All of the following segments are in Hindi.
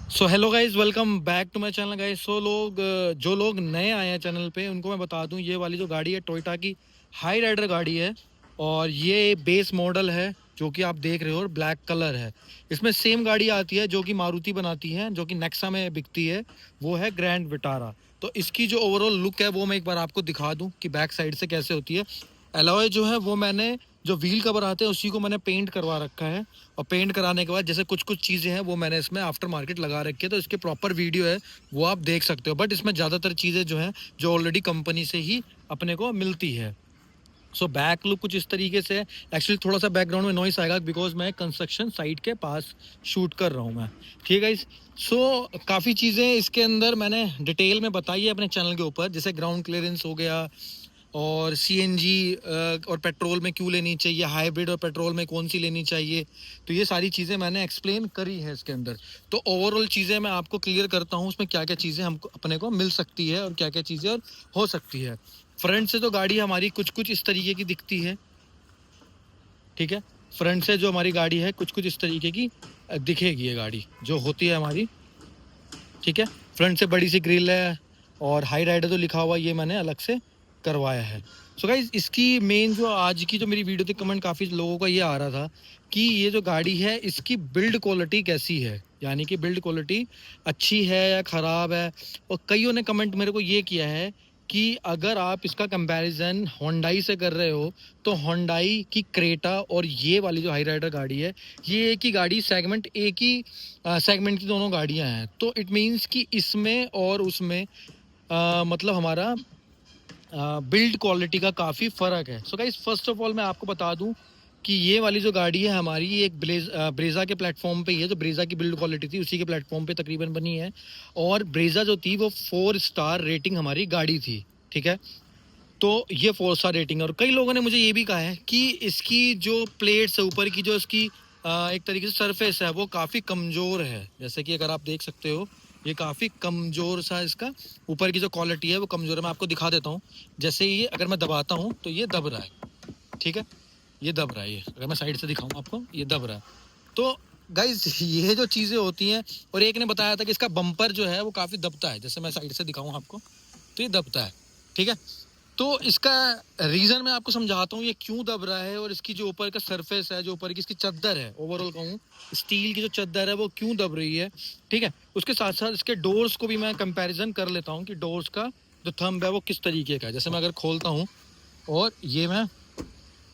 So hello guys, welcome back to my channel guys. जो लोग नए आए हैं चैनल पे उनको मैं बता दूं, ये वाली जो गाड़ी है टोयोटा की हाई राइडर गाड़ी है। और ये बेस मॉडल है जो कि आप देख रहे हो, और ब्लैक कलर है। इसमें सेम गाड़ी आती है जो कि मारुति बनाती है, जो कि नेक्सा में बिकती है, वो है ग्रैंड विटारा। तो इसकी जो ओवरऑल लुक है वो मैं एक बार आपको दिखा दूं कि बैक साइड से कैसे होती है। एलॉय जो है वो मैंने, जो व्हील कवर आते हैं उसी को मैंने पेंट करवा रखा है। और पेंट कराने के बाद जैसे कुछ कुछ चीज़ें हैं वो मैंने इसमें आफ्टर मार्केट लगा रखी है, तो इसके प्रॉपर वीडियो है वो आप देख सकते हो। बट इसमें ज़्यादातर चीज़ें जो हैं जो ऑलरेडी कंपनी से ही अपने को मिलती है। सो बैक लुक कुछ इस तरीके से है। एक्चुअली थोड़ा सा बैकग्राउंड में नॉइस आएगा बिकॉज मैं कंस्ट्रक्शन साइट के पास शूट कर रहा हूँ मैं। ठीक है। सो काफ़ी चीज़ें इसके अंदर मैंने डिटेल में बताई है अपने चैनल के ऊपर, जैसे ग्राउंड क्लियरेंस हो गया, और सीएनजी और पेट्रोल में क्यों लेनी चाहिए, हाइब्रिड और पेट्रोल में कौन सी लेनी चाहिए। तो ये सारी चीज़ें मैंने एक्सप्लेन करी है इसके अंदर। तो ओवरऑल चीज़ें मैं आपको क्लियर करता हूँ उसमें क्या क्या चीज़ें हमको अपने को मिल सकती है और क्या क्या चीज़ें और हो सकती है। फ्रंट से तो गाड़ी हमारी कुछ कुछ इस तरीके की दिखती है। ठीक है। फ्रंट से जो हमारी गाड़ी है कुछ कुछ इस तरीके की दिखेगी ये गाड़ी जो होती है हमारी। ठीक है। फ्रंट से बड़ी सी ग्रिल है, और हाई राइडर जो लिखा हुआ ये मैंने अलग से करवाया है। सो गाइज, इसकी मेन जो आज की जो मेरी वीडियो थी, कमेंट काफ़ी लोगों का ये आ रहा था कि ये जो गाड़ी है इसकी बिल्ड क्वालिटी कैसी है, यानी कि बिल्ड क्वालिटी अच्छी है या ख़राब है। और कईयों ने कमेंट मेरे को ये किया है कि अगर आप इसका कंपैरिजन होंडाई से कर रहे हो तो होंडाई की क्रेटा और ये वाली जो हाई राइडर गाड़ी है, ये एक ही गाड़ी, सेगमेंट एक ही सेगमेंट की दोनों गाड़ियां हैं। तो इट मीन्स कि इसमें और उसमें मतलब हमारा बिल्ड क्वालिटी का काफ़ी फ़र्क है। So guys, first of all मैं आपको बता दूं कि ये वाली जो गाड़ी है हमारी, ये एक ब्रेजा के प्लेटफॉर्म पे ही है। जो ब्रेजा की बिल्ड क्वालिटी थी उसी के प्लेटफॉर्म पे तकरीबन बनी है। और ब्रेजा जो थी वो 4 स्टार रेटिंग हमारी गाड़ी थी। ठीक है। तो ये 4 स्टार रेटिंग है। और कई लोगों ने मुझे ये भी कहा है कि इसकी जो प्लेट्स है ऊपर की, जो इसकी एक तरीके से सरफेस है वो काफ़ी कमज़ोर है। जैसे कि अगर आप देख सकते हो, ये काफ़ी कमज़ोर सा इसका ऊपर की जो क्वालिटी है वो कमज़ोर है। मैं आपको दिखा देता हूँ। जैसे ये अगर मैं दबाता हूँ तो ये दब रहा है। ठीक है। ये दब रहा है। ये अगर मैं साइड से दिखाऊँ आपको, ये दब रहा है। तो गाइज, ये जो चीज़ें होती हैं। और एक ने बताया था कि इसका बम्पर जो है वो काफ़ी दबता है। जैसे मैं साइड से दिखाऊँ आपको तो ये दबता है। ठीक है। तो इसका रीज़न मैं आपको समझाता हूँ ये क्यों दब रहा है, और इसकी जो ऊपर का सरफेस है, जो ऊपर की इसकी चद्दर है, ओवरऑल कहूँ स्टील की जो चद्दर है वो क्यों दब रही है। ठीक है। उसके साथ साथ इसके डोर्स को भी मैं कंपैरिजन कर लेता हूँ कि डोर्स का जो थंब है वो किस तरीके का है। जैसे मैं अगर खोलता हूँ और ये मैं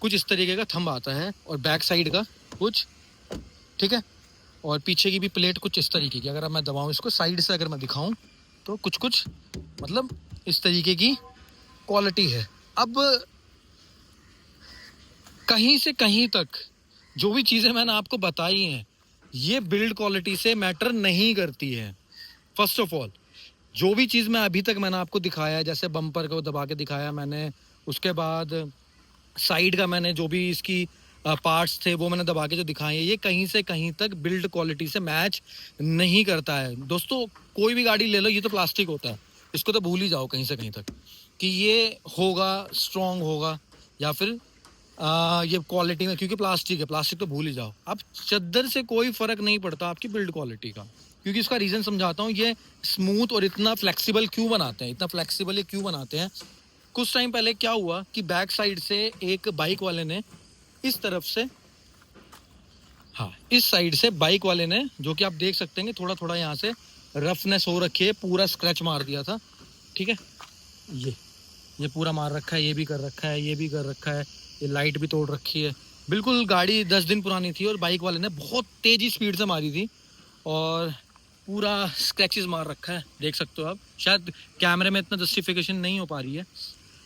कुछ इस तरीके का थंब आता है, और बैक साइड का कुछ। ठीक है। और पीछे की भी प्लेट कुछ इस तरीके की, अगर मैं दबाऊँ इसको साइड से अगर मैं दिखाऊँ तो कुछ कुछ मतलब इस तरीके की क्वालिटी है। अब कहीं से कहीं तक जो भी चीज़ें मैंने आपको बताई हैं ये बिल्ड क्वालिटी से मैटर नहीं करती है। फर्स्ट ऑफ ऑल, जो भी चीज़ मैं अभी तक मैंने आपको दिखाया है, जैसे बम्पर को दबा के दिखाया मैंने, उसके बाद साइड का मैंने जो भी इसकी पार्ट्स थे वो मैंने दबा के जो दिखाए हैं, ये कहीं से कहीं तक बिल्ड क्वालिटी से मैच नहीं करता है। दोस्तों, कोई भी गाड़ी ले लो, ये तो प्लास्टिक होता है, इसको तो भूल ही जाओ कहीं से कहीं तक कि ये होगा स्ट्रॉन्ग होगा या फिर ये क्वालिटी में, क्योंकि प्लास्टिक है, प्लास्टिक तो भूल ही जाओ। अब चद्दर से कोई फर्क नहीं पड़ता आपकी बिल्ड क्वालिटी का, क्योंकि इसका रीज़न समझाता हूँ। ये स्मूथ और इतना फ्लेक्सिबल क्यों बनाते हैं, इतना फ्लेक्सिबल ये क्यों बनाते हैं। कुछ टाइम पहले क्या हुआ कि बैक साइड से एक बाइक वाले ने इस तरफ से, हाँ, इस साइड से बाइक वाले ने, जो कि आप देख सकते हैं थोड़ा थोड़ा यहाँ से रफनेस हो रखी है, पूरा स्क्रैच मार दिया था। ठीक है। ये पूरा मार रखा है, ये भी कर रखा है, ये भी कर रखा है, ये लाइट भी तोड़ रखी है। बिल्कुल गाड़ी 10 दिन पुरानी थी और बाइक वाले ने बहुत तेज़ी स्पीड से मारी थी, और पूरा स्क्रैचेस मार रखा है, देख सकते हो आप। शायद कैमरे में इतना जस्टिफिकेशन नहीं हो पा रही है।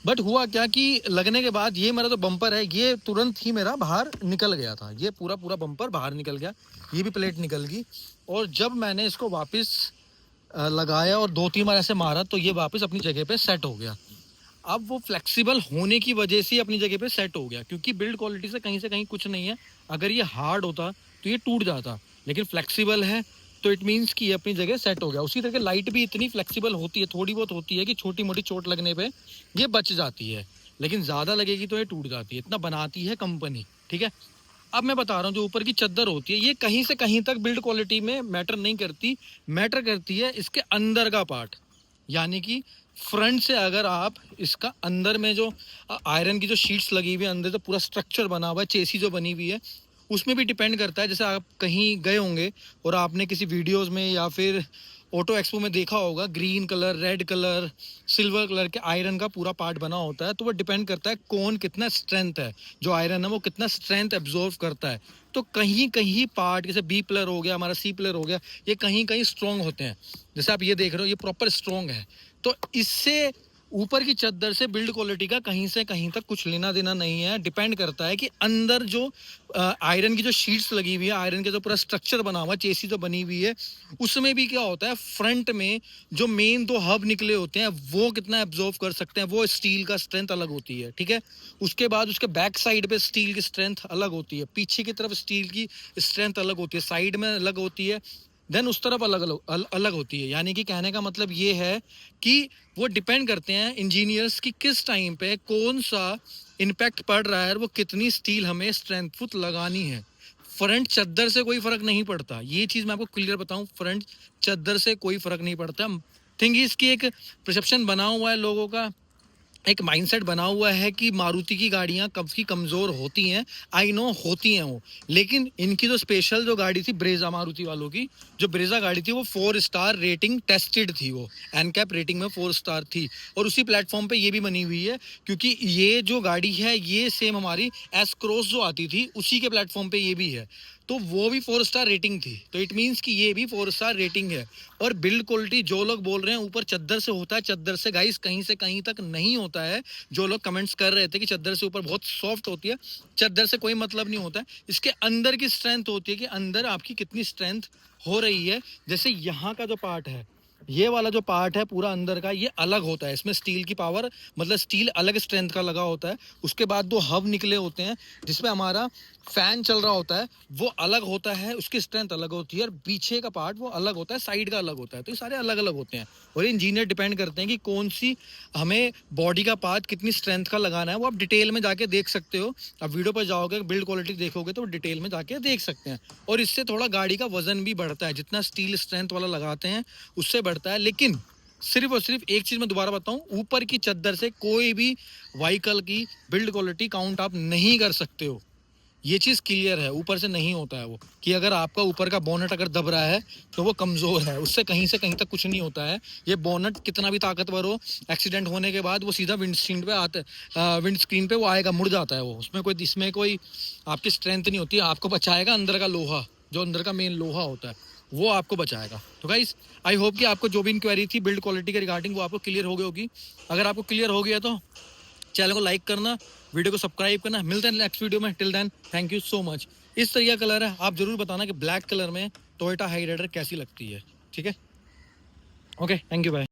बट हुआ क्या कि लगने के बाद ये मेरा जो बम्पर है ये तुरंत ही मेरा बाहर निकल गया था। ये पूरा पूरा बम्पर बाहर निकल गया, ये भी प्लेट निकल गई। और जब मैंने इसको वापस लगाया और 2-3 बार ऐसे मारा तो ये वापस अपनी जगह पे सेट हो गया। अब वो फ्लेक्सिबल होने की वजह से अपनी जगह पे सेट हो गया, क्योंकि बिल्ड क्वालिटी से कहीं कुछ नहीं है। अगर ये हार्ड होता तो ये टूट जाता, लेकिन फ्लेक्सिबल है तो इट मीन्स कि ये अपनी जगह सेट हो गया। उसी तरह लाइट भी इतनी फ्लेक्सिबल होती है, थोड़ी बहुत होती है कि छोटी मोटी चोट लगने पे ये बच जाती है, लेकिन ज़्यादा लगेगी तो ये टूट जाती है। इतना बनाती है कंपनी। ठीक है। अब मैं बता रहा हूँ जो ऊपर की चद्दर होती है ये कहीं से कहीं तक बिल्ड क्वालिटी में मैटर नहीं करती, मैटर करती है इसके अंदर का पार्ट। यानी कि फ्रंट से अगर आप इसका अंदर में जो आयरन की जो शीट्स लगी हुई है, अंदर जो पूरा स्ट्रक्चर बना हुआ है, चेसी जो बनी हुई है, उसमें भी डिपेंड करता है। जैसे आप कहीं गए होंगे और आपने किसी वीडियोस में या फिर ऑटो एक्सपो में देखा होगा, green colour, red colour, silver colour के आयरन का पूरा पार्ट बना होता है। तो वो डिपेंड करता है कौन कितना स्ट्रेंथ है, जो आयरन है वो कितना स्ट्रेंथ एब्जॉर्व करता है। तो कहीं कहीं पार्ट जैसे बी पिलर हो गया, हमारा सी पिलर हो गया, ये कहीं कहीं स्ट्रॉन्ग होते हैं। जैसे आप ये देख रहे हो, ये प्रॉपर स्ट्रॉन्ग है। तो इससे ऊपर की चद्दर से बिल्ड क्वालिटी का कहीं से कहीं तक कुछ लेना देना नहीं है। डिपेंड करता है कि अंदर जो आयरन की जो शीट्स लगी हुई है, आयरन का जो पूरा स्ट्रक्चर बना हुआ है, चेसी जो बनी हुई है, उसमें भी क्या होता है, फ्रंट में जो मेन दो हब निकले होते हैं वो कितना एब्जॉर्व कर सकते हैं, वो स्टील का स्ट्रेंथ अलग होती है। ठीक है, उसके बाद उसके बैक साइड पे स्टील की स्ट्रेंथ अलग होती है, पीछे की तरफ स्टील की स्ट्रेंथ अलग होती है, साइड में अलग होती है, देन उस तरफ अलग अलग अलग होती है। यानी कि कहने का मतलब ये है कि वो डिपेंड करते हैं इंजीनियर्स की किस टाइम पे कौन सा इम्पैक्ट पड़ रहा है, वो कितनी स्टील हमें स्ट्रेंथफुल लगानी है। फ्रंट चद्दर से कोई फर्क नहीं पड़ता, ये चीज मैं आपको क्लियर बताऊं, फ्रंट चद्दर से कोई फर्क नहीं पड़ता। थिंग इसकी एक परसेप्शन बना हुआ है लोगों का, एक माइंडसेट बना हुआ है कि मारुति की गाड़ियां कब की कमज़ोर होती हैं। आई नो होती हैं वो, लेकिन इनकी जो स्पेशल जो गाड़ी थी ब्रेजा, मारुति वालों की जो ब्रेजा गाड़ी थी, वो 4 स्टार रेटिंग टेस्टेड थी, वो एनकैप रेटिंग में 4 स्टार थी। और उसी प्लेटफॉर्म पे ये भी बनी हुई है, क्योंकि ये जो गाड़ी है ये सेम हमारी एस क्रॉस जो आती थी उसी के प्लेटफॉर्म पे ये भी है। तो वो भी 4 स्टार रेटिंग थी, तो इट मीन्स कि ये भी 4 स्टार रेटिंग है। और बिल्ड क्वालिटी जो लोग बोल रहे हैं ऊपर चद्दर से होता है, चद्दर से गाइस कहीं से कहीं तक नहीं होता है। जो लोग कमेंट्स कर रहे थे कि चद्दर से ऊपर बहुत सॉफ्ट होती है, चद्दर से कोई मतलब नहीं होता है। इसके अंदर की स्ट्रेंथ होती है कि अंदर आपकी कितनी स्ट्रेंथ हो रही है। जैसे यहाँ का जो पार्ट है, ये वाला जो पार्ट है पूरा अंदर का, ये अलग होता है। इसमें स्टील की पावर, मतलब स्टील अलग स्ट्रेंथ का लगा होता है। उसके बाद दो हब निकले होते हैं जिसमें हमारा फैन चल रहा होता है, वो अलग होता है, उसकी स्ट्रेंथ अलग होती है। और पीछे का पार्ट वो अलग होता है, साइड का अलग होता है। तो ये सारे अलग अलग होते हैं और इंजीनियर डिपेंड करते हैं कि कौन सी हमें बॉडी का पार्ट कितनी स्ट्रेंथ का लगाना है। वो आप डिटेल में जाके देख सकते हो, आप वीडियो पर जाओगे, बिल्ड क्वालिटी देखोगे तो डिटेल में जाके देख सकते हैं। और इससे थोड़ा गाड़ी का वजन भी बढ़ता है, जितना स्टील स्ट्रेंथ वाला लगाते हैं उससे बढ़ता है। लेकिन सिर्फ और सिर्फ एक चीज मैं दोबारा बताऊं, ऊपर की चद्दर से कोई भी व्हीकल की बिल्ड क्वालिटी काउंट आप नहीं कर सकते हो। ये चीज क्लियर है, ऊपर से नहीं होता है वो, कि अगर आपका ऊपर का बोनट अगर दब रहा है तो वो कमजोर है, उससे कहीं से कहीं तक कुछ नहीं होता है। ये बोनट कितना भी ताकतवर हो, एक्सीडेंट होने के बाद वो सीधा विंड स्क्रीन पे आता, विंड स्क्रीन पे वो आएगा, मुड़ जाता है वो, इसमें कोई आपकी स्ट्रेंथ नहीं होती है। आपको बचाएगा अंदर का लोहा, जो अंदर का मेन लोहा होता है वो आपको बचाएगा। तो गाइस आई होप कि आपको जो भी इंक्वायरी थी बिल्ड क्वालिटी के रिगार्डिंग वो आपको क्लियर हो गई होगी। अगर आपको क्लियर हो गया तो चैनल को लाइक करना, वीडियो को सब्सक्राइब करना। मिलते हैं नेक्स्ट वीडियो में, till then thank you so much. इस तरह का कलर है, आप जरूर बताना कि ब्लैक कलर में टोयोटा हाई राइडर कैसी लगती है। ठीक है, ओके, थैंक यू, बाय।